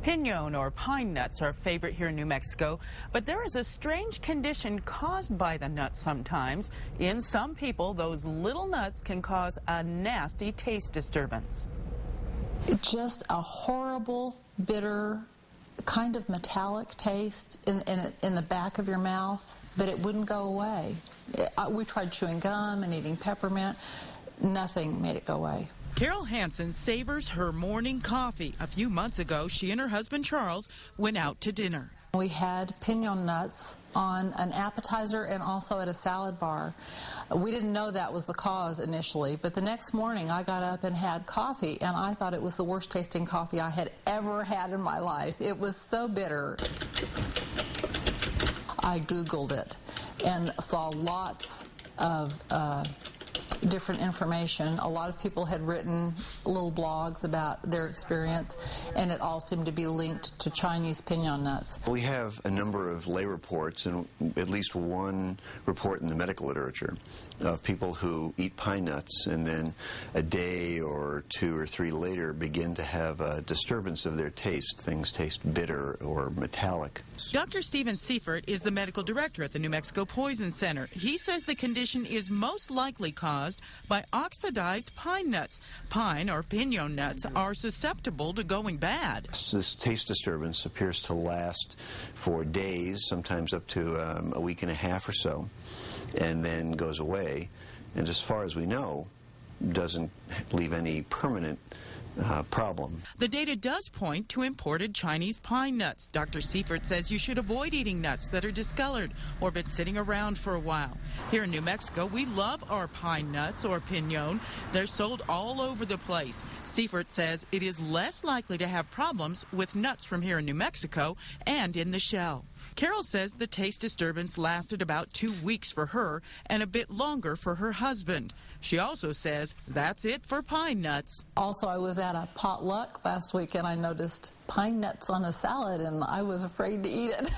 Piñon or pine nuts are a favorite here in New Mexico, but there is a strange condition caused by the nuts sometimes. In some people, those little nuts can cause a nasty taste disturbance. Just a horrible, bitter, kind of metallic taste in the back of your mouth, but it wouldn't go away. We tried chewing gum and eating peppermint. Nothing made it go away. Carol Hansen savors her morning coffee. A few months ago, she and her husband Charles went out to dinner. We had piñon nuts on an appetizer and also at a salad bar. We didn't know that was the cause initially, but the next morning I got up and had coffee, and I thought it was the worst tasting coffee I had ever had in my life. It was so bitter. I Googled it and saw lots of different information. A lot of people had written little blogs about their experience, and it all seemed to be linked to Chinese piñon nuts. We have a number of lay reports and at least one report in the medical literature of people who eat pine nuts and then a day or 2 or 3 later begin to have a disturbance of their taste. Things taste bitter or metallic. Dr. Stephen Seifert is the medical director at the New Mexico Poison Center. He says the condition is most likely caused by oxidized pine nuts. Pine or piñon nuts are susceptible to going bad. This taste disturbance appears to last for days, sometimes up to a week and a half or so, and then goes away. And as far as we know, doesn't leave any permanent problem. The data does point to imported Chinese pine nuts. Dr. Seifert says you should avoid eating nuts that are discolored or been sitting around for a while. Here in New Mexico, we love our pine nuts or piñon. They're sold all over the place. Seifert says it is less likely to have problems with nuts from here in New Mexico and in the shell. Carol says the taste disturbance lasted about 2 weeks for her and a bit longer for her husband. She also says that's it for pine nuts. Also, I was at a potluck last week and I noticed pine nuts on a salad and I was afraid to eat it.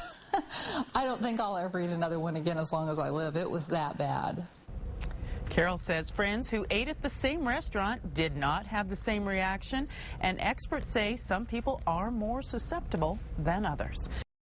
I don't think I'll ever eat another one again as long as I live. It was that bad. Carol says friends who ate at the same restaurant did not have the same reaction, and experts say some people are more susceptible than others.